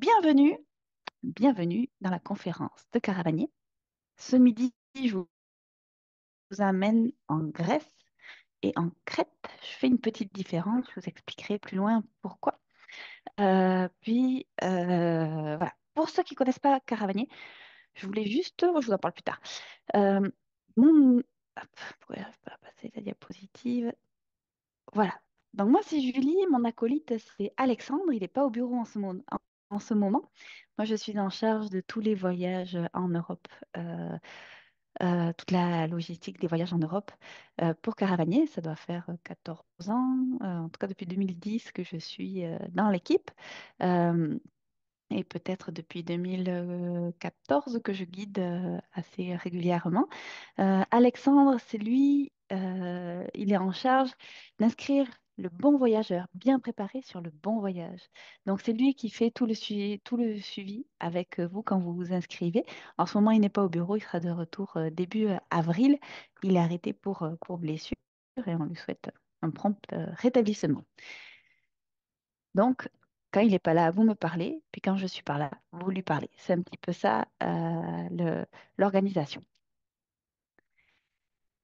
Bienvenue, bienvenue dans la conférence de Caravanier. Ce midi, je vous amène en Grèce et en Crète. Je fais une petite différence, je vous expliquerai plus loin pourquoi. Voilà. Pour ceux qui ne connaissent pas Caravanier, je voulais juste, je vous en parle plus tard. Euh, mon... Hop, pourquoi j'arrive pas à passer la diapositive? Voilà. Donc moi, c'est Julie, mon acolyte, c'est Alexandre. Il n'est pas au bureau en ce moment. Moi, je suis en charge de tous les voyages en Europe, toute la logistique des voyages en Europe pour Caravanier. Ça doit faire 14 ans, en tout cas depuis 2010 que je suis dans l'équipe. Euh, et peut-être depuis 2014 que je guide assez régulièrement. Alexandre, c'est lui, il est en charge d'inscrire le bon voyageur, bien préparé sur le bon voyage. Donc, c'est lui qui fait tout le suivi avec vous quand vous vous inscrivez. En ce moment, il n'est pas au bureau, il sera de retour début avril. Il est arrêté pour blessure et on lui souhaite un prompt rétablissement. Donc, quand il n'est pas là, vous me parlez, puis quand je suis pas là, vous lui parlez. C'est un petit peu ça, l'organisation.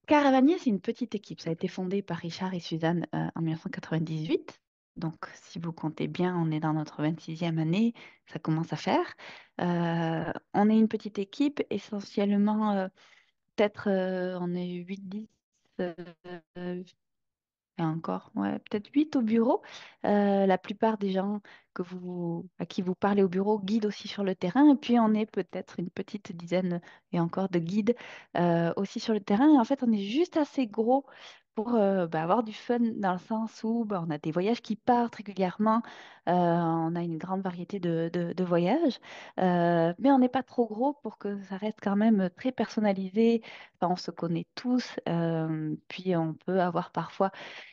Caravanier, c'est une petite équipe. Ça a été fondé par Richard et Suzanne en 1998. Donc, si vous comptez bien, on est dans notre 26e année, ça commence à faire. On est une petite équipe, essentiellement, peut-être on est 8-10 et encore, ouais, peut-être 8 au bureau. La plupart des gens à qui vous parlez au bureau guident aussi sur le terrain. Et puis, on est peut-être une petite dizaine et encore de guides aussi sur le terrain. Et en fait, on est juste assez gros pour avoir du fun dans le sens où on a des voyages qui partent régulièrement. On a une grande variété de voyages. Mais on n'est pas trop gros pour que ça reste quand même très personnalisé. Enfin, on se connaît tous. Puis, on peut avoir parfois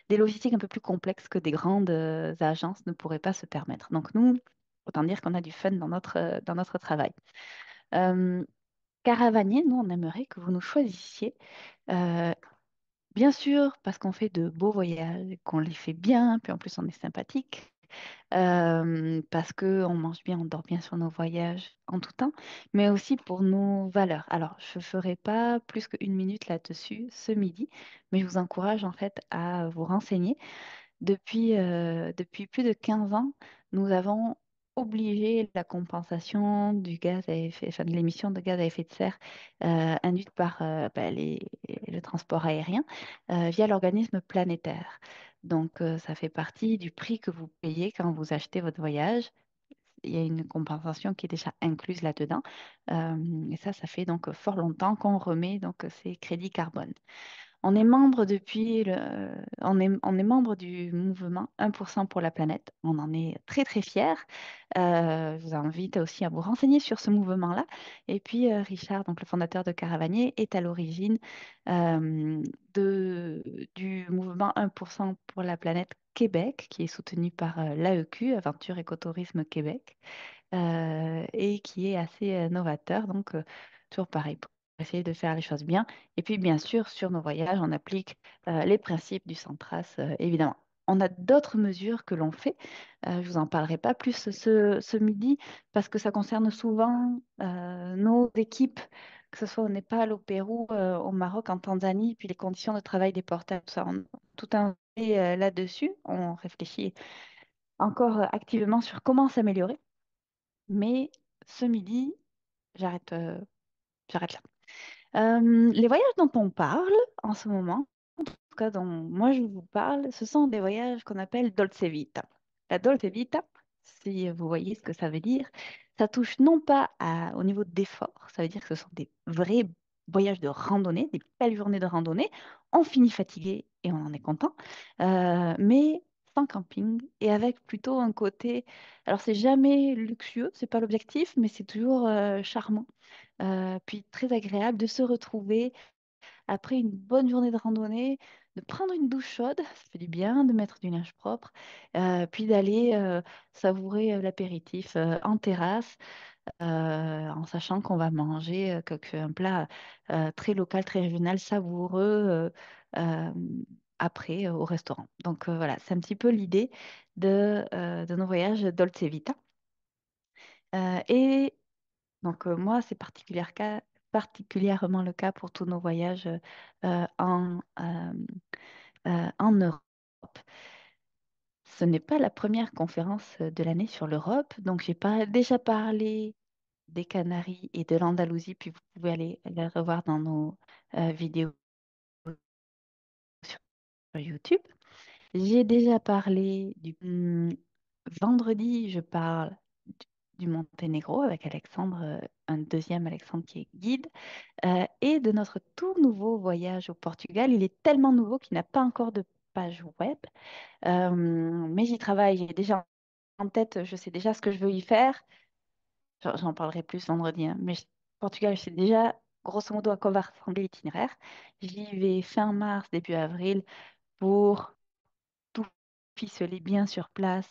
des logistiques un peu plus complexes que des grandes agences ne pourraient pas se permettre. Donc nous, autant dire qu'on a du fun dans notre travail. Euh, Caravanier, nous, on aimerait que vous nous choisissiez, euh, bien sûr, parce qu'on fait de beaux voyages, qu'on les fait bien, puis en plus on est sympathique, parce qu'on mange bien, on dort bien sur nos voyages en tout temps, mais aussi pour nos valeurs. Alors, je ne ferai pas plus qu'une minute là-dessus ce midi, mais je vous encourage en fait à vous renseigner. Depuis plus de 15 ans, nous avons obligé la compensation du gaz à effet, enfin, de l'émission de gaz à effet de serre induite par le transport aérien via l'organisme planétaire. Donc, ça fait partie du prix que vous payez quand vous achetez votre voyage. Il y a une compensation qui est déjà incluse là-dedans. Et ça fait donc fort longtemps qu'on remet donc ces crédits carbone. On est membre on est membre du mouvement 1% pour la planète. On en est très très fiers. Je vous invite aussi à vous renseigner sur ce mouvement-là. Et puis Richard, donc le fondateur de Caravanier, est à l'origine euh, du mouvement 1% pour la planète Québec, qui est soutenu par l'AEQ, Aventure Écotourisme Québec, et qui est assez novateur. Donc toujours pareil, essayer de faire les choses bien. Et puis, bien sûr, sur nos voyages, on applique les principes du Centras, évidemment. On a d'autres mesures que l'on fait. Je vous en parlerai pas plus ce midi parce que ça concerne souvent nos équipes, que ce soit au Népal, au Pérou, au Maroc, en Tanzanie, puis les conditions de travail des porteurs, tout ça. Tout un fait là-dessus. On réfléchit encore activement sur comment s'améliorer. Mais ce midi, j'arrête j'arrête là. Les voyages dont on parle en ce moment, en tout cas dont moi je vous parle, ce sont des voyages qu'on appelle Dolce Vita. La Dolce Vita, si vous voyez ce que ça veut dire, ça touche non pas au niveau d'effort, ça veut dire que ce sont des vrais voyages de randonnée, des belles journées de randonnée. On finit fatigué et on en est content, mais sans camping et avec plutôt un côté, alors c'est jamais luxueux, c'est pas l'objectif, mais c'est toujours charmant puis très agréable de se retrouver après une bonne journée de randonnée, de prendre une douche chaude, ça fait du bien, de mettre du linge propre, puis d'aller savourer l'apéritif en terrasse, en sachant qu'on va manger un plat très local, très régional, savoureux euh, après au restaurant. Donc voilà, c'est un petit peu l'idée de nos voyages Dolce Vita. Et donc, moi, c'est particulièrement le cas pour tous nos voyages en Europe. Ce n'est pas la première conférence de l'année sur l'Europe, donc déjà parlé des Canaries et de l'Andalousie, puis vous pouvez aller les revoir dans nos vidéos sur YouTube. J'ai déjà parlé vendredi, je parle du Monténégro avec Alexandre, un deuxième Alexandre qui est guide, et de notre tout nouveau voyage au Portugal. Il est tellement nouveau qu'il n'a pas encore de page web, mais j'y travaille. J'ai déjà en tête, je sais déjà ce que je veux y faire. J'en parlerai plus vendredi, hein, mais Portugal, je sais déjà grosso modo à quoi va ressembler l'itinéraire. J'y vais fin mars, début avril pour tout ficeler bien sur place,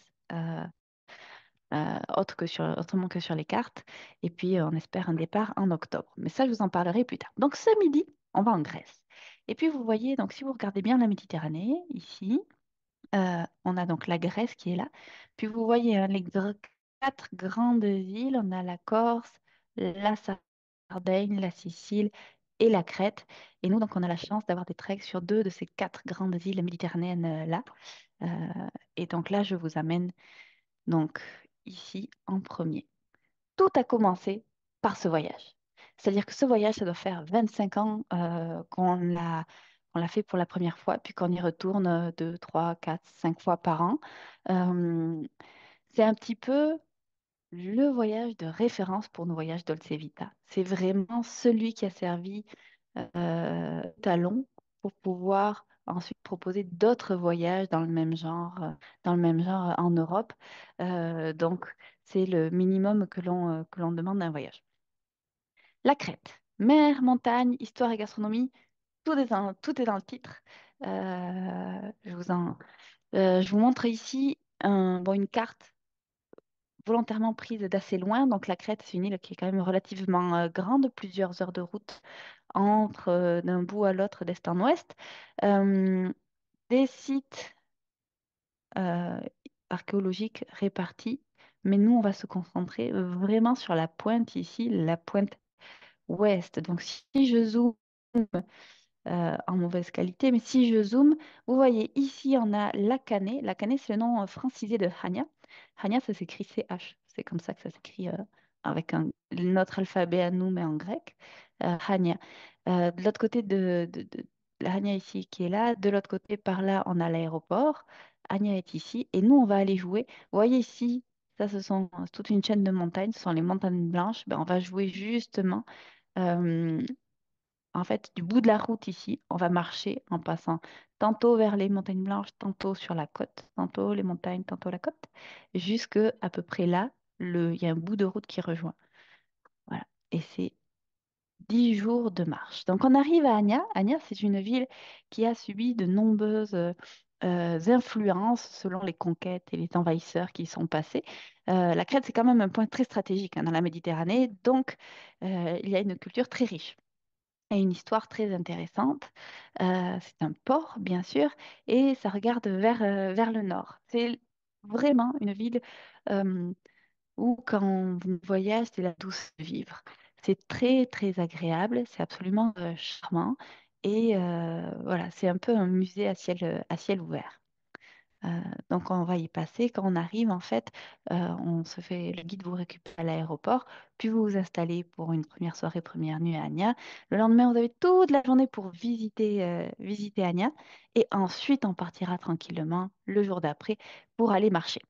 autrement que sur les cartes. Et puis, on espère un départ en octobre. Mais ça, je vous en parlerai plus tard. Donc, ce midi, on va en Grèce. Et puis, vous voyez, donc, si vous regardez bien la Méditerranée, ici, on a donc la Grèce qui est là. Puis, vous voyez hein, quatre grandes îles. On a la Corse, la Sardaigne, la Sicile et la Crète. Et nous, donc, on a la chance d'avoir des treks sur deux de ces quatre grandes îles méditerranéennes là. Euh, et donc là, je vous amène donc ici en premier. Tout a commencé par ce voyage. C'est-à-dire que ce voyage, ça doit faire 25 ans qu'on l'a fait pour la première fois, puis qu'on y retourne 2, 3, 4, 5 fois par an. Euh, c'est un petit peu le voyage de référence pour nos voyages Dolce Vita. C'est vraiment celui qui a servi talon pour pouvoir ensuite proposer d'autres voyages dans le même genre en Europe. Donc, c'est le minimum que l'on demande d'un voyage. La Crète, mer, montagne, histoire et gastronomie, tout est dans le titre. Je vous montre ici une carte volontairement prise d'assez loin. Donc, la Crète, c'est une île qui est quand même relativement grande, plusieurs heures de route entre d'un bout à l'autre d'est en ouest. Euh, des sites euh, archéologiques répartis, mais nous, on va se concentrer vraiment sur la pointe ici, la pointe ouest. Donc, si je zoome en mauvaise qualité, mais si je zoome, vous voyez ici, on a Lakané. Lakané, c'est le nom francisé de Hania. Hania, ça s'écrit CH. C'est comme ça que ça s'écrit avec notre alphabet à nous, mais en grec. Hania. De l'autre côté de la Hania ici qui est là, de l'autre côté, par là, on a l'aéroport. Hania est ici. Et nous, on va aller jouer. Vous voyez ici, ça, c'est toute une chaîne de montagnes. Ce sont les montagnes blanches. Ben, on va jouer justement. euh, en fait, du bout de la route ici, on va marcher en passant tantôt vers les montagnes blanches, tantôt sur la côte, tantôt les montagnes, tantôt la côte, jusque à peu près là, il y a un bout de route qui rejoint. Voilà. Et c'est 10 jours de marche. Donc on arrive à Anya. Anya, c'est une ville qui a subi de nombreuses influences selon les conquêtes et les envahisseurs qui y sont passés. La Crète, c'est quand même un point très stratégique hein, dans la Méditerranée, donc il y a une culture très riche et une histoire très intéressante. C'est un port, bien sûr, et ça regarde vers le nord. C'est vraiment une ville euh, où, quand vous voyagez, c'est la douce de vivre. C'est très, très agréable, c'est absolument charmant, et voilà, c'est un peu un musée à ciel ouvert. Donc, on va y passer. Quand on arrive, en fait, le guide vous récupère à l'aéroport, puis vous vous installez pour une première soirée, première nuit à Agna. Le lendemain, vous avez toute la journée pour visiter Agna. Et ensuite, on partira tranquillement le jour d'après pour aller marcher.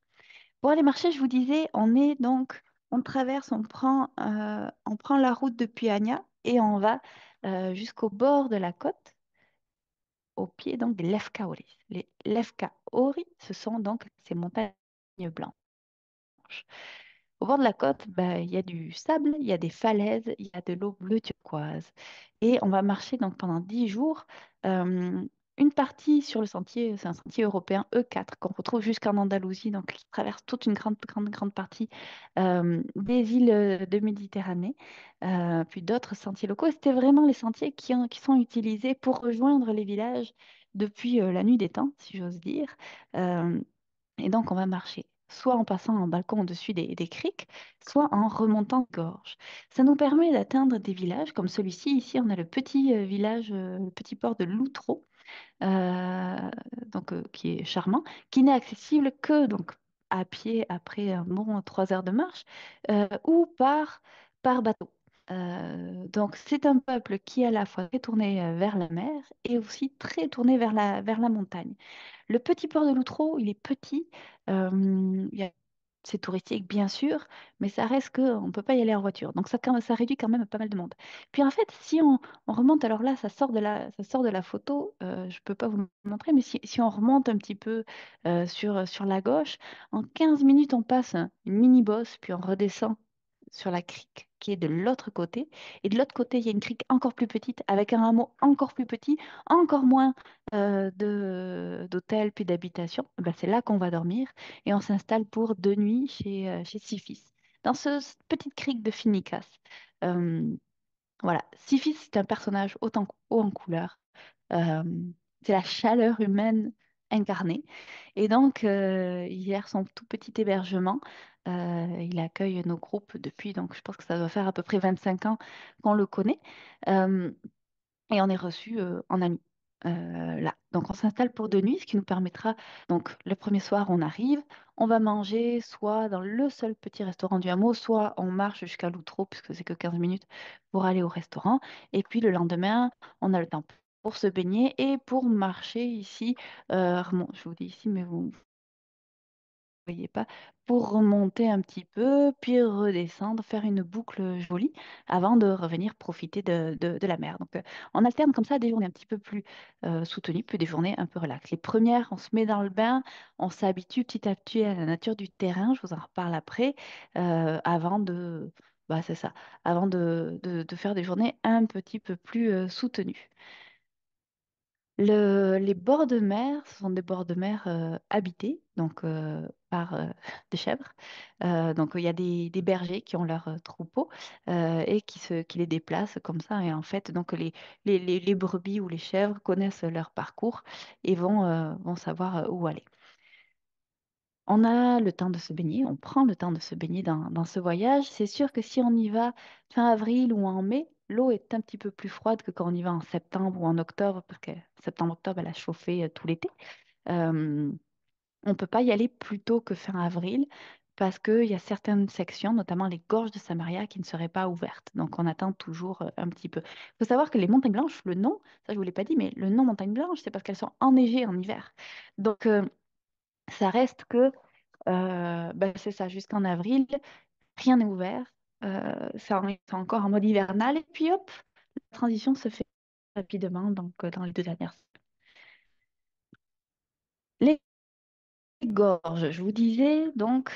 Pour aller marcher, je vous disais, on traverse, on prend la route depuis Agna et on va jusqu'au bord de la côte au pied donc des Lefkaoris. Les Lefkaoris, ce sont donc ces montagnes blanches. Au bord de la côte, ben, il y a du sable, il y a des falaises, il y a de l'eau bleu turquoise. Et on va marcher donc pendant 10 jours. euh, une partie sur le sentier, c'est un sentier européen E4 qu'on retrouve jusqu'en Andalousie, donc qui traverse toute une grande partie des îles de Méditerranée, puis d'autres sentiers locaux. Et c'était vraiment les sentiers qui sont utilisés pour rejoindre les villages depuis la nuit des temps, si j'ose dire. Euh, et donc, on va marcher soit en passant en balcon au-dessus des criques, soit en remontant de gorge. Ça nous permet d'atteindre des villages comme celui-ci. Ici, on a le petit village, le petit port de Loutreau, euh, qui est charmant, qui n'est accessible que donc à pied après un bon 3 heures de marche ou par bateau. Donc c'est un peuple qui est à la fois très tourné vers la mer et aussi très tourné vers la montagne. Le petit port de Loutreau, il est petit. Il y a c'est touristique, bien sûr, mais ça reste qu'on ne peut pas y aller en voiture. Donc ça réduit quand même pas mal de monde. Puis en fait, si on remonte, alors là, ça sort de la photo, je ne peux pas vous le montrer, mais si on remonte un petit peu sur la gauche, en 15 minutes, on passe une mini-bosse, puis on redescend sur la crique qui est de l'autre côté. Et de l'autre côté, il y a une crique encore plus petite, avec un hameau encore plus petit, encore moins d'hôtels puis d'habitations. Ben, c'est là qu'on va dormir et on s'installe pour 2 nuits chez Sifis, dans cette petite crique de Finicas. Euh, voilà, Sifis, c'est un personnage haut en couleur. Euh, c'est la chaleur humaine incarnée. Et donc, il gère son tout petit hébergement. Il accueille nos groupes depuis, donc je pense que ça doit faire à peu près 25 ans qu'on le connaît. Euh, et on est reçu en amis. Là. Donc on s'installe pour 2 nuits, ce qui nous permettra, donc le premier soir on arrive, on va manger soit dans le seul petit restaurant du hameau, soit on marche jusqu'à Loutreau, puisque c'est que 15 minutes pour aller au restaurant. Et puis le lendemain, on a le temps pour se baigner et pour marcher ici. Je vous dis ici, mais vous voyez pas, pour remonter un petit peu, puis redescendre, faire une boucle jolie avant de revenir profiter de la mer. Donc, on alterne comme ça des journées un petit peu plus soutenues, puis des journées un peu relax. Les premières, on se met dans le bain, on s'habitue petit à petit à la nature du terrain, je vous en reparle après, avant de, bah, c'est ça, avant de faire des journées un petit peu plus soutenues. Les bords de mer, ce sont des bords de mer habités, donc par des chèvres. Donc il y a des bergers qui ont leurs troupeaux et qui les déplacent comme ça. Et en fait, donc les brebis ou les chèvres connaissent leur parcours et vont savoir où aller. On a le temps de se baigner, on prend le temps de se baigner dans ce voyage. C'est sûr que si on y va fin avril ou en mai, l'eau est un petit peu plus froide que quand on y va en septembre ou en octobre, parce que septembre-octobre, elle a chauffé tout l'été. Euh, on ne peut pas y aller plus tôt que fin avril parce qu'il y a certaines sections, notamment les gorges de Samaria, qui ne seraient pas ouvertes. Donc on attend toujours un petit peu. Il faut savoir que les montagnes blanches, le nom, ça je ne vous l'ai pas dit, mais le nom montagne blanche, c'est parce qu'elles sont enneigées en hiver. Donc ça reste que ben, c'est ça, jusqu'en avril, rien n'est ouvert. C'est encore en mode hivernal. Et puis hop, la transition se fait rapidement donc, dans les 2 dernières. Les gorges, je vous disais donc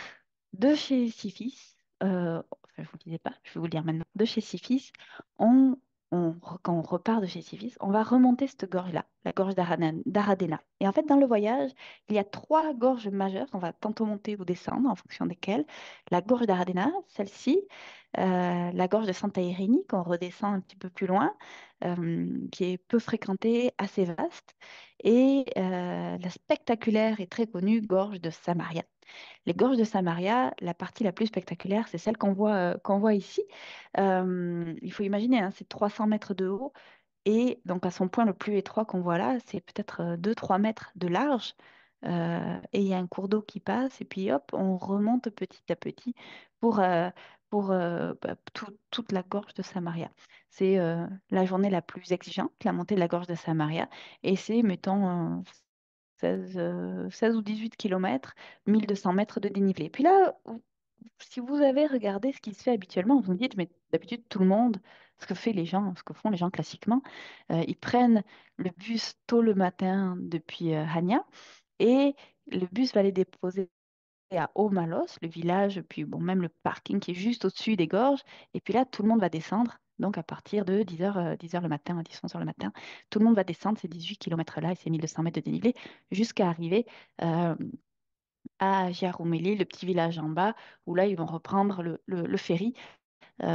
de chez Sifis, enfin je vous le disais pas, je vais vous le dire maintenant, de chez Sifis, on, quand on repart de chez Sifis, on va remonter cette gorge-là, la gorge d'Aradena. Et en fait, dans le voyage, il y a 3 gorges majeures qu'on va tantôt monter ou descendre en fonction desquelles. La gorge d'Aradena, celle-ci, la gorge de Santa Irini, qu'on redescend un petit peu plus loin, qui est peu fréquentée, assez vaste, et la spectaculaire et très connue gorge de Samaria. Les gorges de Samaria, la partie la plus spectaculaire, c'est celle qu'on voit ici. Il faut imaginer, hein, c'est 300 mètres de haut et donc à son point le plus étroit qu'on voit là, c'est peut-être 2-3 mètres de large. Et il y a un cours d'eau qui passe et puis hop, on remonte petit à petit pour, euh, pour toute la gorge de Samaria. C'est la journée la plus exigeante, la montée de la gorge de Samaria. Et c'est, mettons, 16 ou 18 kilomètres, 1 200 mètres de dénivelé. Puis là, si vous avez regardé ce qui se fait habituellement, vous me dites, mais d'habitude, tout le monde, ce que font les gens classiquement, ils prennent le bus tôt le matin depuis Hania et le bus va les déposer à Omalos, le village, puis bon, même le parking qui est juste au-dessus des gorges. Et puis là, tout le monde va descendre. Donc, à partir de 10 heures, 10 heures le matin, 10 11 heures le matin, tout le monde va descendre ces 18 kilomètres-là et ces 1 200 mètres de dénivelé jusqu'à arriver euh, à Giaromelli, le petit village en bas, où là, ils vont reprendre le ferry,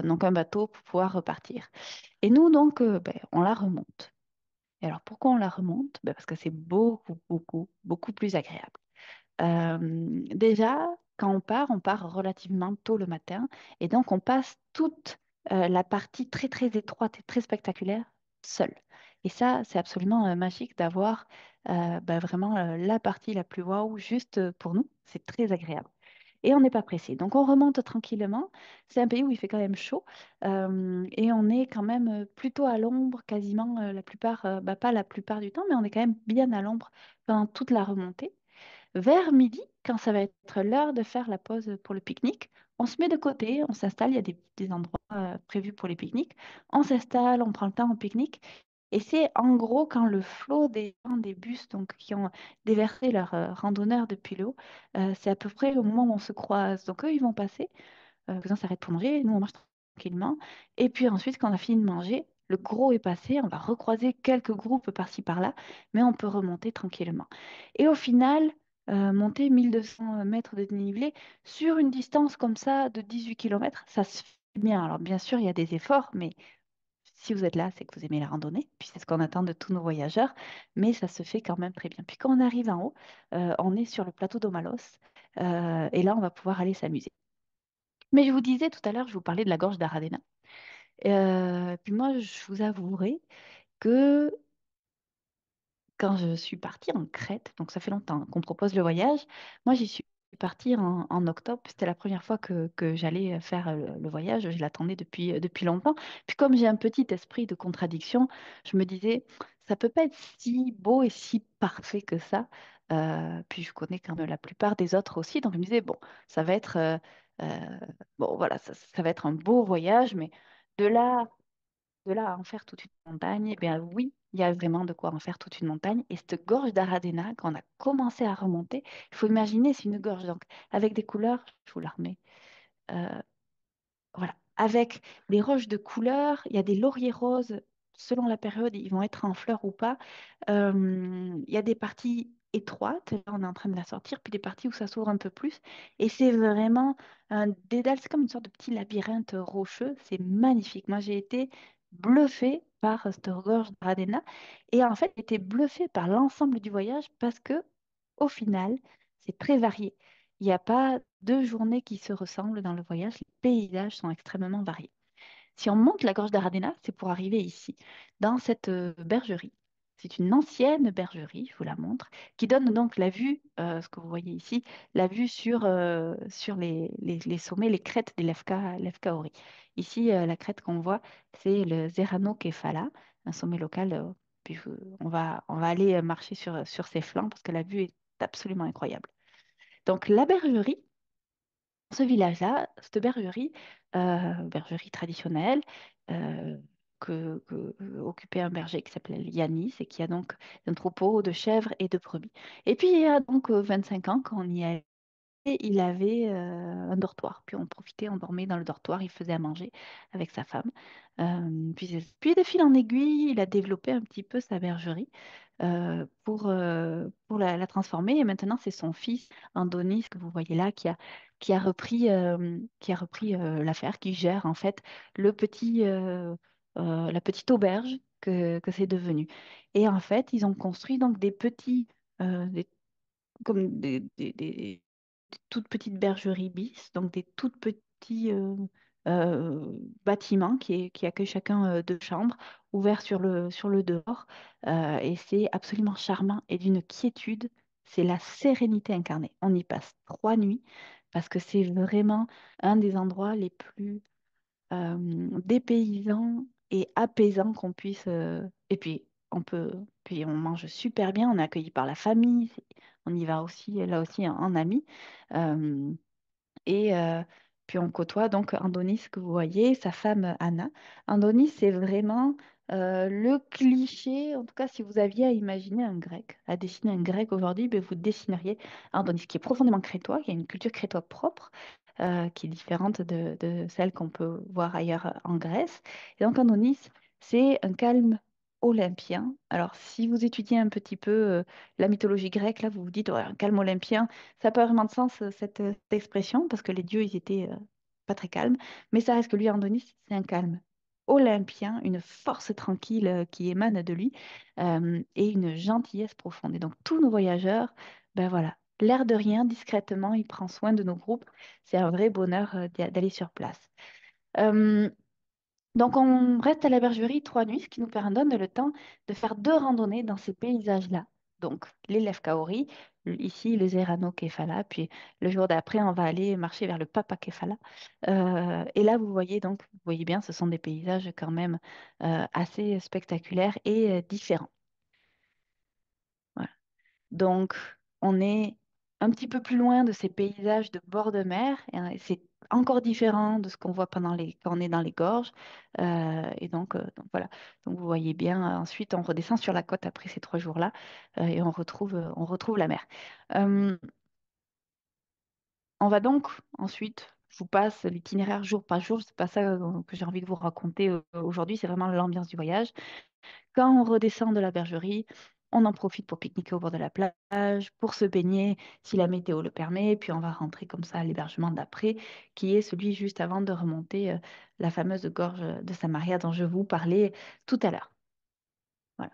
donc un bateau pour pouvoir repartir. Et nous, donc, ben, on la remonte. Et alors, pourquoi on la remonte? Ben, parce que c'est beaucoup, beaucoup, beaucoup plus agréable. Déjà, Quand on part relativement tôt le matin et donc on passe toute la partie très très étroite et très spectaculaire seul. Et ça, c'est absolument magique d'avoir vraiment la partie la plus waouh juste pour nous. C'est très agréable. Et on n'est pas pressé. Donc on remonte tranquillement. C'est un pays où il fait quand même chaud et on est quand même plutôt à l'ombre quasiment la plupart, pas la plupart du temps, mais on est quand même bien à l'ombre pendant toute la remontée. Vers midi, quand ça va être l'heure de faire la pause pour le pique-nique, on se met de côté, on s'installe, il y a des endroits prévus pour les pique-niques. On s'installe, on prend le temps au pique-nique. Et c'est en gros quand le flot des gens, des bus donc, qui ont déversé leurs randonneurs depuis le haut, c'est à peu près au moment où on se croise. Donc eux, ils vont passer les gens s'arrêtent pour manger, nous on marche tranquillement. Et puis ensuite, quand on a fini de manger, le gros est passé, on va recroiser quelques groupes par-ci par-là, mais on peut remonter tranquillement. Et au final, monter 1200 mètres de dénivelé sur une distance comme ça de 18 km, ça se fait bien. Alors bien sûr, il y a des efforts, mais si vous êtes là, c'est que vous aimez la randonnée, puis c'est ce qu'on attend de tous nos voyageurs, mais ça se fait quand même très bien. Puis quand on arrive en haut, on est sur le plateau d'Omalos, et là, on va pouvoir aller s'amuser. Mais je vous disais tout à l'heure, je vous parlais de la gorge d'Aradena. Puis moi, je vous avouerai que quand je suis partie en Crète, donc ça fait longtemps qu'on propose le voyage, moi j'y suis partie en octobre. C'était la première fois que j'allais faire le voyage. Je l'attendais depuis longtemps. Puis comme j'ai un petit esprit de contradiction, je me disais, ça peut pas être si beau et si parfait que ça. Puis je connais quand même la plupart des autres aussi, donc je me disais, bon, ça va être, euh, bon voilà, ça va être un beau voyage, mais de là à en faire toute une montagne, eh bien oui, il y a vraiment de quoi en faire toute une montagne. Et cette gorge d'Aradena, quand on a commencé à remonter, il faut imaginer, c'est une gorge donc avec des couleurs, je vous la remets. euh, voilà. Avec des roches de couleur, il y a des lauriers roses, selon la période, ils vont être en fleurs ou pas. Il y a des parties étroites, là on est en train de la sortir, puis des parties où ça s'ouvre un peu plus. Et c'est vraiment un dédale, c'est comme une sorte de petit labyrinthe rocheux. C'est magnifique. Moi, j'ai été bluffée par cette gorge d'Ardena. Et en fait, j'ai été bluffée par l'ensemble du voyage parce que, au final, c'est très varié. Il n'y a pas deux journées qui se ressemblent dans le voyage. Les paysages sont extrêmement variés. Si on monte la gorge d'Ardena, c'est pour arriver ici, dans cette bergerie. C'est une ancienne bergerie, je vous la montre, qui donne donc la vue, ce que vous voyez ici, la vue sur les sommets, les crêtes des Lefkaori. Ici, la crête qu'on voit, c'est le Zerano Kefala, un sommet local. Puis on va aller marcher sur ses flancs parce que la vue est absolument incroyable. Donc la bergerie, ce village-là, cette bergerie, bergerie traditionnelle, euh, occupait un berger qui s'appelait Yanis et qui a donc un troupeau de chèvres et de brebis. Et puis il y a donc 25 ans, quand on y est et il avait un dortoir. Puis on profitait, on dormait dans le dortoir, il faisait à manger avec sa femme. Puis de fil en aiguille, il a développé un petit peu sa bergerie pour la transformer. Et maintenant, c'est son fils, Andonis, que vous voyez là, qui a repris l'affaire, qui gère en fait la petite auberge que c'est devenu. Et en fait, ils ont construit donc des petits, comme des toutes petites bergeries bis, donc des tout petits bâtiments qui accueillent chacun deux chambres, ouverts sur le dehors. Et c'est absolument charmant et d'une quiétude. C'est la sérénité incarnée. On y passe 3 nuits parce que c'est vraiment un des endroits les plus dépaysants et apaisants qu'on puisse. Et puis, puis on mange super bien, on est accueilli par la famille, on y va aussi, là aussi, en amis. Euh, et puis on côtoie donc Andonis que vous voyez, sa femme Anna. Andonis, c'est vraiment le cliché, en tout cas si vous aviez à imaginer un grec, à dessiner un grec aujourd'hui, ben, vous dessineriez Andonis, qui est profondément crétois, qui a une culture crétoise propre, qui est différente de celle qu'on peut voir ailleurs en Grèce. Et donc Andonis, c'est un calme olympien. Alors si vous étudiez un petit peu la mythologie grecque, là vous vous dites, ouais, un calme olympien, ça n'a pas vraiment de sens, cette expression, parce que les dieux, ils étaient pas très calmes. Mais ça reste que lui, Andonis, c'est un calme olympien, une force tranquille qui émane de lui et une gentillesse profonde. Et donc, tous nos voyageurs, ben voilà, l'air de rien, discrètement, il prend soin de nos groupes. C'est un vrai bonheur d'aller sur place. Euh, donc, on reste à la bergerie 3 nuits, ce qui nous donne le temps de faire 2 randonnées dans ces paysages-là. Donc, les Lèvres Kaori, ici le Zerano Kefala, puis le jour d'après, on va aller marcher vers le Papa Kefala. Et là, vous voyez bien, ce sont des paysages quand même assez spectaculaires et différents. Voilà. Donc, on est un petit peu plus loin de ces paysages de bord de mer. Et, c'est encore différent de ce qu'on voit quand on est dans les gorges. Donc, voilà. Donc, vous voyez bien, ensuite, on redescend sur la côte après ces 3 jours-là et on retrouve la mer. Euh, on va donc ensuite, je vous passe l'itinéraire jour par jour. C'est pas ça que j'ai envie de vous raconter aujourd'hui, c'est vraiment l'ambiance du voyage. Quand on redescend de la bergerie, on en profite pour pique-niquer au bord de la plage, pour se baigner si la météo le permet, puis on va rentrer comme ça à l'hébergement d'après, qui est celui juste avant de remonter la fameuse gorge de Samaria dont je vous parlais tout à l'heure. Voilà.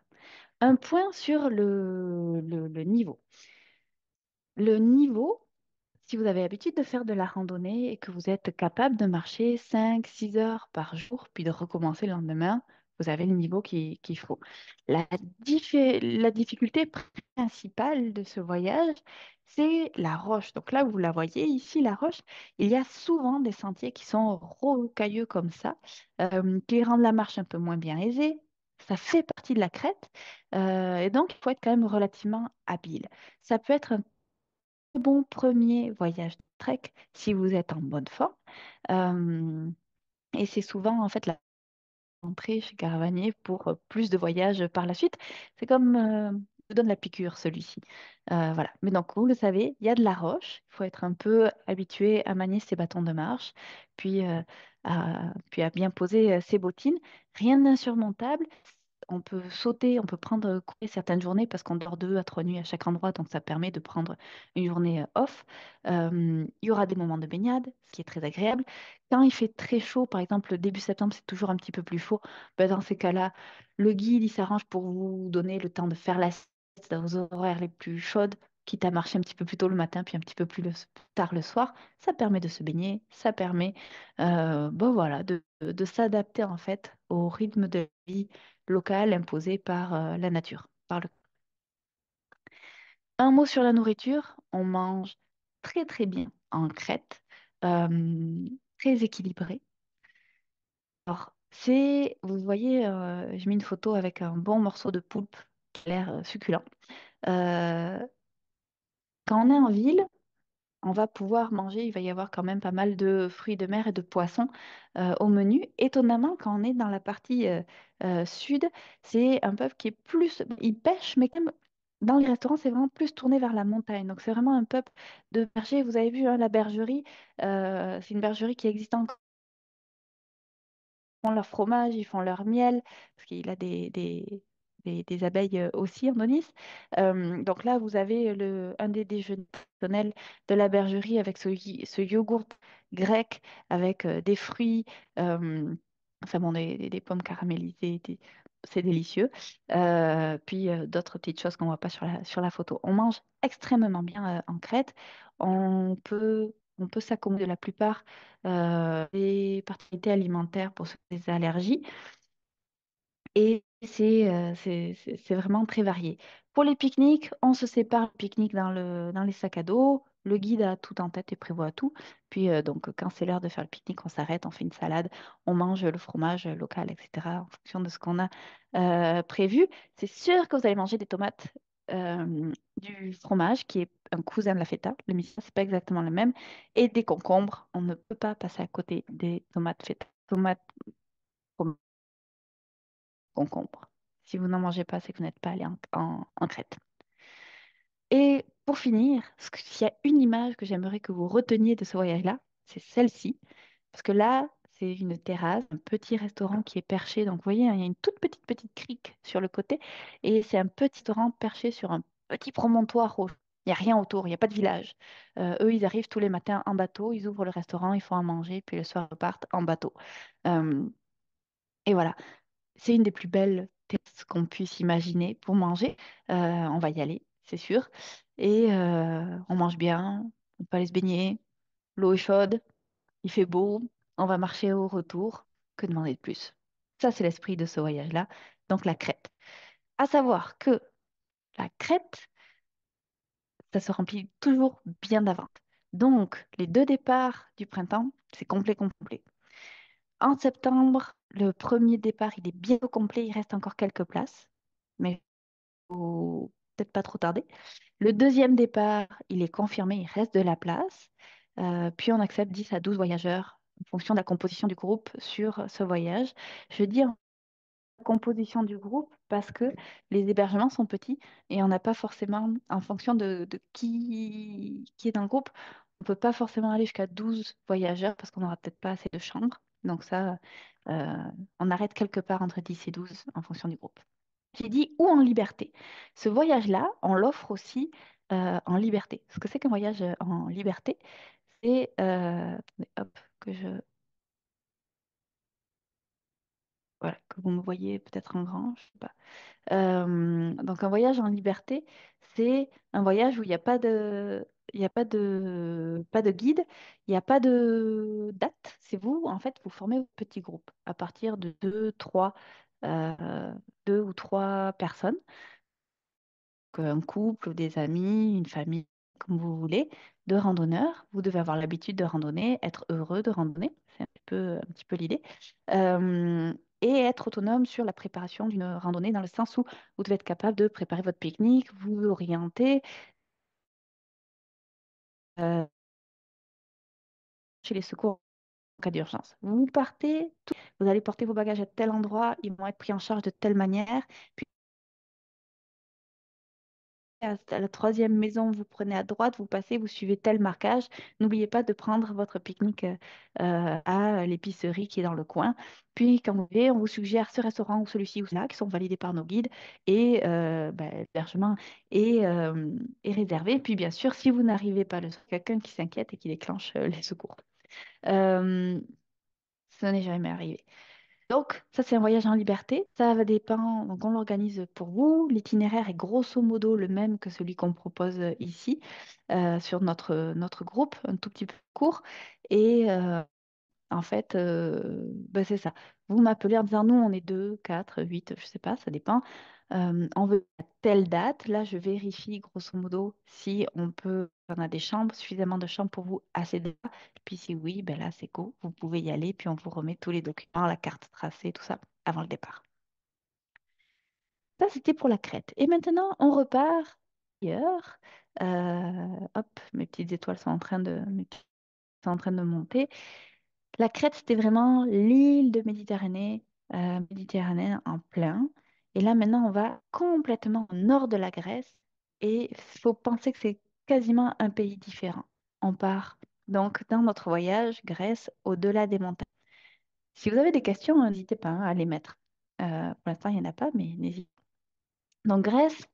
Un point sur le niveau. Le niveau, si vous avez l'habitude de faire de la randonnée et que vous êtes capable de marcher 5, 6 heures par jour, puis de recommencer le lendemain, vous avez le niveau qu'il faut. La difficulté principale de ce voyage, c'est la roche. Donc là, vous la voyez ici, la roche, il y a souvent des sentiers qui sont rocailleux comme ça, qui rendent la marche un peu moins bien aisée. Ça fait partie de la crête, et donc il faut être quand même relativement habile. Ça peut être un bon premier voyage de trek si vous êtes en bonne forme. Euh, et c'est souvent en fait la rentrée chez Caravanier pour plus de voyages par la suite. C'est comme je vous donne la piqûre celui-ci. Voilà. Mais donc vous le savez, il y a de la roche. Il faut être un peu habitué à manier ses bâtons de marche, puis à bien poser ses bottines. Rien d'insurmontable. On peut sauter, on peut prendre congé certaines journées parce qu'on dort 2 à 3 nuits à chaque endroit, donc ça permet de prendre une journée off. Il y aura des moments de baignade, ce qui est très agréable. Quand il fait très chaud, par exemple début septembre, c'est toujours un petit peu plus chaud. Ben, dans ces cas-là, le guide il s'arrange pour vous donner le temps de faire la sieste dans vos horaires les plus chaudes, quitte à marcher un petit peu plus tôt le matin, puis un petit peu plus tard le soir. Ça permet de se baigner, ça permet bon, voilà, de s'adapter en fait au rythme de vie local imposé par la nature. Un mot sur la nourriture, on mange très très bien en Crète, très équilibré. Alors, vous voyez, j'ai mis une photo avec un bon morceau de poulpe qui a l'air succulent. Euh, Quand on est en ville, on va pouvoir manger, il va y avoir quand même pas mal de fruits de mer et de poissons au menu. Étonnamment, quand on est dans la partie sud, c'est un peuple qui est plus, il pêche, mais comme dans les restaurants, c'est vraiment plus tourné vers la montagne. Donc c'est vraiment un peuple de bergers. Vous avez vu, hein, la bergerie, c'est une bergerie qui existe encore, font leur fromage, ils font leur miel, parce qu'il a des abeilles aussi en Nice. Donc là, vous avez un des déjeuners traditionnels de la bergerie avec ce yogourt grec avec des fruits, enfin bon, des pommes caramélisées, c'est délicieux. Puis d'autres petites choses qu'on ne voit pas sur la photo. On mange extrêmement bien en Crète. On peut s'accommoder de la plupart des particularités alimentaires pour des allergies. Et c'est vraiment très varié. Pour les pique-niques, on se sépare le pique-nique dans les sacs à dos. Le guide a tout en tête et prévoit tout. Puis donc, quand c'est l'heure de faire le pique-nique, on s'arrête, on fait une salade, on mange le fromage local, etc. en fonction de ce qu'on a prévu. C'est sûr que vous allez manger des tomates, du fromage qui est un cousin de la feta. Le mistral, c'est pas exactement le même. Et des concombres. On ne peut pas passer à côté des tomates feta. Tomates concombre. Si vous n'en mangez pas, c'est que vous n'êtes pas allé en Crète. Et pour finir, s'il y a une image que j'aimerais que vous reteniez de ce voyage-là, c'est celle-ci. Parce que là, c'est une terrasse, un petit restaurant qui est perché. Donc, vous voyez, hein, il y a une toute petite, petite crique sur le côté. Et c'est un petit restaurant perché sur un petit promontoire rouge. Il n'y a rien autour, il n'y a pas de village. Eux, ils arrivent tous les matins en bateau, ils ouvrent le restaurant, ils font à manger, puis le soir, ils repartent en bateau. Euh, et voilà. C'est une des plus belles terrasses qu'on puisse imaginer pour manger. On va y aller, c'est sûr. et on mange bien, on peut aller se baigner, l'eau est chaude, il fait beau, on va marcher au retour. Que demander de plus? Ça, c'est l'esprit de ce voyage-là. Donc la Crète. À savoir que la Crète, ça se remplit toujours bien d'avance. Donc, les deux départs du printemps, c'est complet, complet. En septembre, le premier départ, il est bientôt complet, il reste encore quelques places, mais faut peut-être pas trop tarder. Le deuxième départ, il est confirmé, il reste de la place. Puis on accepte 10 à 12 voyageurs en fonction de la composition du groupe sur ce voyage. Je dis composition du groupe parce que les hébergements sont petits et on n'a pas forcément, en fonction de qui est dans le groupe, on ne peut pas forcément aller jusqu'à 12 voyageurs parce qu'on n'aura peut-être pas assez de chambres. Donc ça, euh, on arrête quelque part entre 10 et 12 en fonction du groupe. J'ai dit ou en liberté. Ce voyage-là, on l'offre aussi en liberté. Ce que c'est qu'un voyage en liberté, c'est... attendez, hop, que je... Voilà, que vous me voyez peut-être en grand, je sais pas. Donc un voyage en liberté, c'est un voyage où il n'y a pas de, il y a pas de guide, il n'y a pas de date. C'est vous, en fait, vous formez votre petit groupe à partir de euh, deux ou trois personnes, un couple, des amis, une famille, comme vous voulez, de randonneurs. Vous devez avoir l'habitude de randonner, être heureux de randonner, c'est un petit peu l'idée. Euh, et être autonome sur la préparation d'une randonnée, dans le sens où vous devez être capable de préparer votre pique-nique, vous orienter euh, chez les secours en cas d'urgence. Vous partez, vous allez porter vos bagages à tel endroit, ils vont être pris en charge de telle manière. Puis à la troisième maison, vous prenez à droite, vous passez, vous suivez tel marquage. N'oubliez pas de prendre votre pique-nique à l'épicerie qui est dans le coin. Puis, quand vous venez, on vous suggère ce restaurant ou celui-ci ou celui-là qui sont validés par nos guides et l'hébergement est réservé. Puis, bien sûr, si vous n'arrivez pas, le quelqu'un qui s'inquiète et qui déclenche les secours. Euh, Ça n'est jamais arrivé. Donc, ça, c'est un voyage en liberté. Ça va dépendre, donc on l'organise pour vous. L'itinéraire est grosso modo le même que celui qu'on propose ici sur notre groupe, un tout petit peu court. Et en fait, ben, c'est ça. Vous m'appelez en disant, nous, on est 2, 4, 8, je sais pas, ça dépend. On veut à telle date. Là, je vérifie grosso modo si on a des chambres, suffisamment de chambres pour vous à ces dates. Puis si oui, ben là, c'est go. Vous pouvez y aller, puis on vous remet tous les documents, la carte tracée, tout ça, avant le départ. Ça, c'était pour la Crète. Et maintenant, on repart ailleurs. Hop, mes petites étoiles sont en train de monter. La Crète, c'était vraiment l'île de Méditerranée en plein. Et là, maintenant, on va complètement au nord de la Grèce. Et il faut penser que c'est quasiment un pays différent. On part donc dans notre voyage, Grèce, au-delà des montagnes. Si vous avez des questions, n'hésitez pas à les mettre. Pour l'instant, il n'y en a pas, mais n'hésitez pas. Donc, Grèce,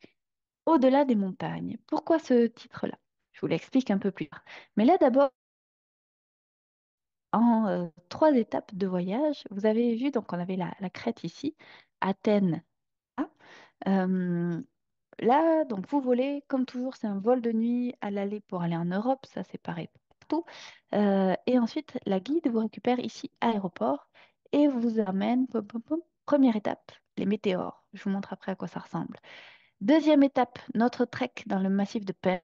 au-delà des montagnes. Pourquoi ce titre-là? Je vous l'explique un peu plus tard. Mais là, d'abord, en trois étapes de voyage. Vous avez vu, donc on avait la Crète ici, Athènes. Là, Euh, là, donc vous volez, comme toujours, c'est un vol de nuit à l'aller pour aller en Europe, ça c'est pareil partout. Et ensuite, la guide vous récupère ici à l'aéroport et vous amène, pom, pom, pom. Première étape, les météores. Je vous montre après à quoi ça ressemble. Deuxième étape, notre trek dans le massif de Pende.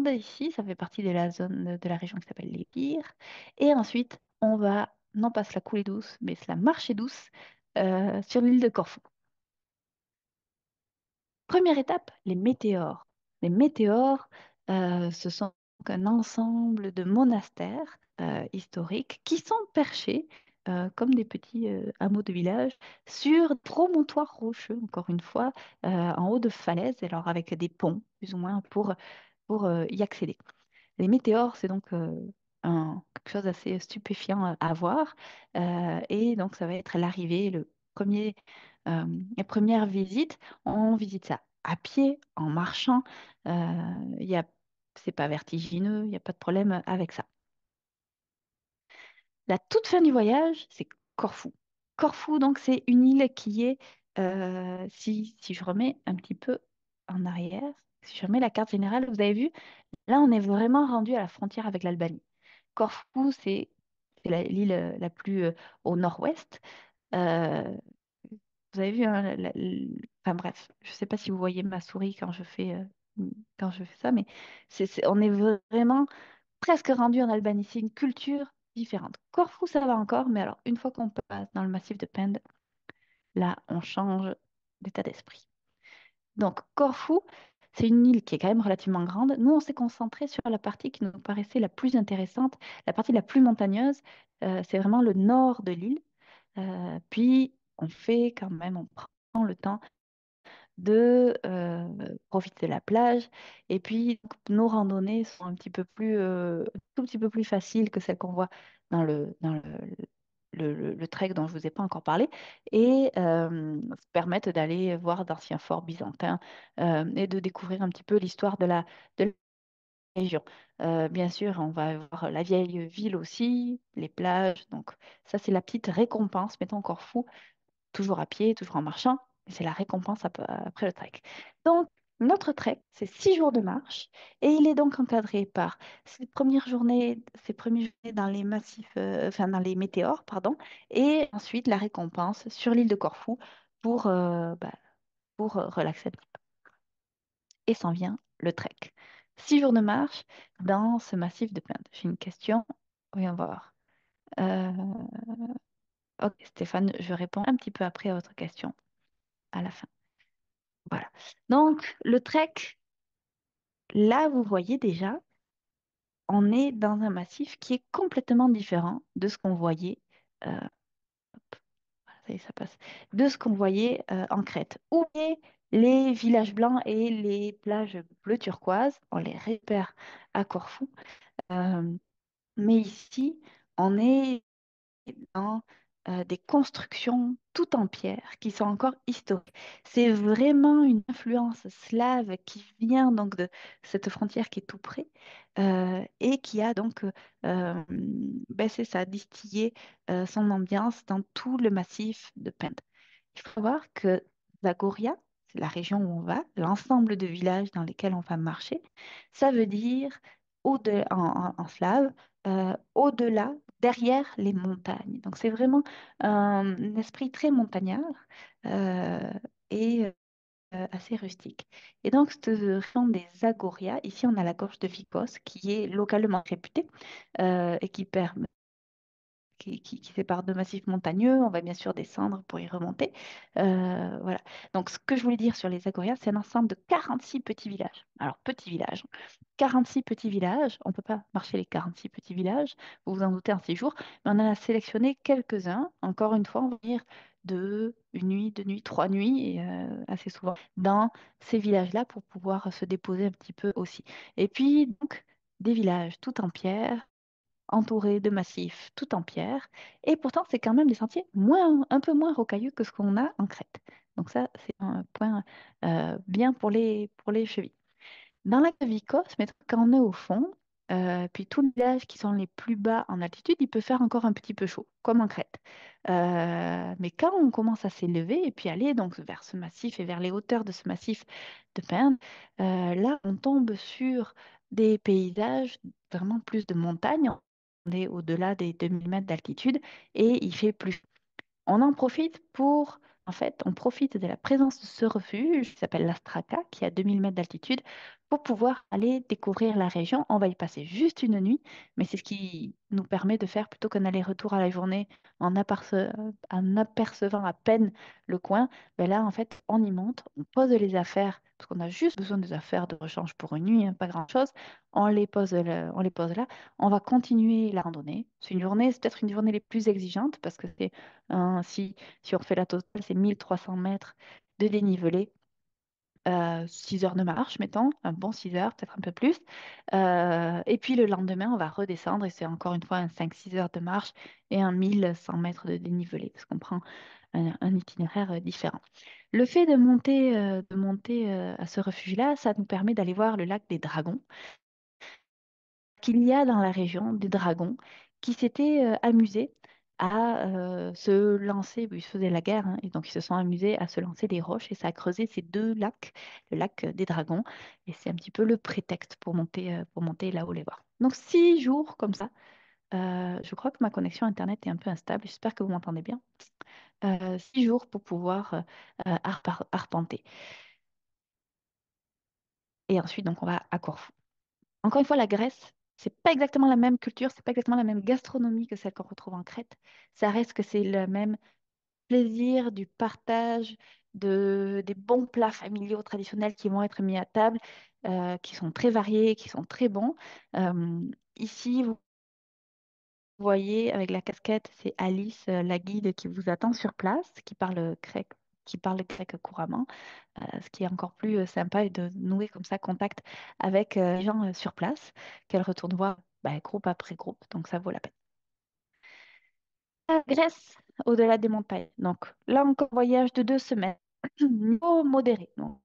Ici, ça fait partie de la zone de la région qui s'appelle les Pyres. Et ensuite, on va non pas se la couler douce, mais se la marcher douce sur l'île de Corfou. Première étape, les météores. Les météores, ce sont donc un ensemble de monastères historiques qui sont perchés comme des petits hameaux de village sur des promontoires rocheux, encore une fois, en haut de falaises, alors avec des ponts, plus ou moins, pour y accéder. Les météores, c'est donc quelque chose d'assez stupéfiant à voir. Et donc, ça va être l'arrivée, la première visite. On visite ça à pied, en marchant. Il y a, c'est pas vertigineux, il n'y a pas de problème avec ça. La toute fin du voyage, c'est Corfou. Corfou, donc, c'est une île qui est, si je remets un petit peu en arrière, si je remets la carte générale, vous avez vu, là, on est vraiment rendu à la frontière avec l'Albanie. Corfou, c'est l'île la plus au nord-ouest. Euh, Vous avez vu, hein, enfin bref, je ne sais pas si vous voyez ma souris quand je fais ça, mais on est vraiment presque rendu en Albanie. C'est une culture différente. Corfou, ça va encore, mais alors une fois qu'on passe dans le massif de Pend, là, on change d'état d'esprit. Donc Corfou, c'est une île qui est quand même relativement grande. Nous, on s'est concentré sur la partie qui nous paraissait la plus intéressante, la partie la plus montagneuse. C'est vraiment le nord de l'île. Puis, on prend le temps de profiter de la plage. Et puis, nos randonnées sont tout petit peu plus faciles que celles qu'on voit dans le trek dont je ne vous ai pas encore parlé, et permettent d'aller voir d'anciens forts byzantins et de découvrir un petit peu l'histoire de la région. Bien sûr, on va voir la vieille ville aussi, les plages. Donc, ça, c'est la petite récompense, mettons Corfou toujours à pied, toujours en marchant. Et c'est la récompense après le trek. Donc, notre trek, c'est 6 jours de marche et il est donc encadré par ces premières journées dans les massifs, enfin dans les météores, pardon, et ensuite la récompense sur l'île de Corfou pour, euh, bah, pour relaxer un petit peu. Et s'en vient le trek. 6 jours de marche dans ce massif de plaines. J'ai une question. Voyons voir. Euh, ok, Stéphane, je réponds un petit peu après à votre question à la fin. Voilà. Donc, le trek, là, vous voyez déjà, on est dans un massif qui est complètement différent de ce qu'on voyait, euh, ça y est, ça passe, de ce qu'on voyait en Crète. Où est les villages blancs et les plages bleu turquoise? On les repère à Corfou. Euh, mais ici, on est dans des constructions tout en pierre qui sont encore historiques. C'est vraiment une influence slave qui vient donc de cette frontière qui est tout près et qui a donc, c'est ça, distillé son ambiance dans tout le massif de Pend. Il faut savoir que Zagoria, c'est la région où on va, l'ensemble de villages dans lesquels on va marcher, ça veut dire en slave, au-delà, derrière les montagnes. Donc c'est vraiment un esprit très montagnard euh, et assez rustique. Et donc cette région des Zagoria, ici on a la gorge de Vikos qui est localement réputée et qui sépare deux massifs montagneux. On va bien sûr descendre pour y remonter. Voilà. Donc, ce que je voulais dire sur les Agorias, c'est un ensemble de 46 petits villages. Alors, petits villages. 46 petits villages. On ne peut pas marcher les 46 petits villages, vous vous en doutez, en 6 jours. Mais on en a sélectionné quelques-uns. Encore une fois, on va dire une nuit, 2 nuits, 3 nuits, et, assez souvent, dans ces villages-là pour pouvoir se déposer un petit peu aussi. Et puis, donc, des villages tout en pierre entouré de massifs tout en pierre. Et pourtant, c'est quand même des sentiers un peu moins rocailleux que ce qu'on a en Crète. Donc ça, c'est un point bien pour les chevilles. Dans la Vicos, mais quand on est au fond, puis tous les villages qui sont les plus bas en altitude, il peut faire encore un petit peu chaud, comme en Crète. Mais quand on commence à s'élever et puis aller donc vers ce massif et vers les hauteurs de ce massif de Pinde, là, on tombe sur des paysages vraiment plus de montagne. On est au-delà des 2000 mètres d'altitude et il fait plus on en profite en fait, on profite de la présence de ce refuge qui s'appelle l'Astraka, qui est à 2000 mètres d'altitude, pour pouvoir aller découvrir la région. On va y passer juste une nuit, mais c'est ce qui nous permet de faire plutôt qu'un aller-retour à la journée en apercevant à peine le coin. Ben là, en fait, on y monte, on pose les affaires, parce qu'on a juste besoin des affaires de rechange pour une nuit, hein, pas grand-chose. On les pose là. On va continuer la randonnée. C'est peut-être une journée les plus exigeantes parce que c'est si on fait la totale, c'est 1300 mètres de dénivelé, 6 heures de marche, mettons, un bon 6 heures, peut-être un peu plus. Et puis le lendemain, on va redescendre et c'est encore une fois un 5-6 heures de marche et un 1100 mètres de dénivelé, parce qu'on prend un itinéraire différent. Le fait de monter à ce refuge-là, ça nous permet d'aller voir le lac des Dragons, qu'il y a dans la région des dragons qui s'étaient amusés à se lancer. Ils se faisaient la guerre, hein, et donc ils se sont amusés à se lancer des roches et ça a creusé ces deux lacs, le lac des Dragons. Et c'est un petit peu le prétexte pour monter là-haut les voir. Donc 6 jours comme ça. Je crois que ma connexion Internet est un peu instable. J'espère que vous m'entendez bien. 6 jours pour pouvoir arpenter. Et ensuite, donc, on va à Corfou. Encore une fois, la Grèce, c'est pas exactement la même culture, c'est pas exactement la même gastronomie que celle qu'on retrouve en Crète. Ça reste que c'est le même plaisir du partage des bons plats familiaux traditionnels qui vont être mis à table, qui sont très variés, qui sont très bons. Ici, vous voyez, avec la casquette, c'est Alice, la guide, qui vous attend sur place, qui parle grec couramment, ce qui est encore plus sympa et de nouer comme ça contact avec les gens sur place, qu'elle retourne voir bah, groupe après groupe, donc ça vaut la peine. La Grèce, au-delà des montagnes. Donc là encore, voyage de 2 semaines, niveau modéré. Donc,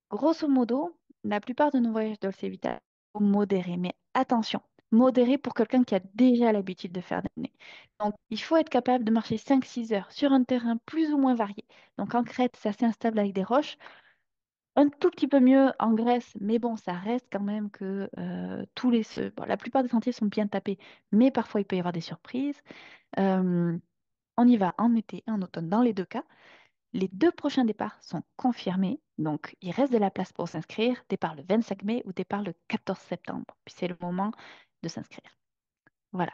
grosso modo, la plupart de nos voyages Dolce Vita sont modérés, mais attention, modéré pour quelqu'un qui a déjà l'habitude de faire des apnées. Donc, il faut être capable de marcher 5-6 heures sur un terrain plus ou moins varié. Donc, en Crète, c'est assez instable avec des roches. Un tout petit peu mieux en Grèce, mais bon, ça reste quand même que bon, la plupart des sentiers sont bien tapés, mais parfois il peut y avoir des surprises. Euh, on y va en été et en automne dans les deux cas. Les deux prochains départs sont confirmés, donc il reste de la place pour s'inscrire. Départ le 25 mai ou départ le 14 septembre. Puis c'est le moment de s'inscrire. Voilà.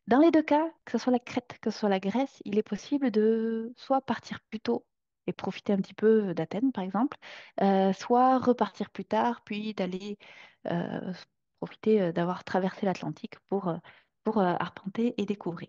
Dans les deux cas, que ce soit la Crète, que ce soit la Grèce, il est possible de soit partir plus tôt et profiter un petit peu d'Athènes, par exemple, soit repartir plus tard, puis d'aller euh, profiter d'avoir traversé l'Atlantique pour arpenter et découvrir.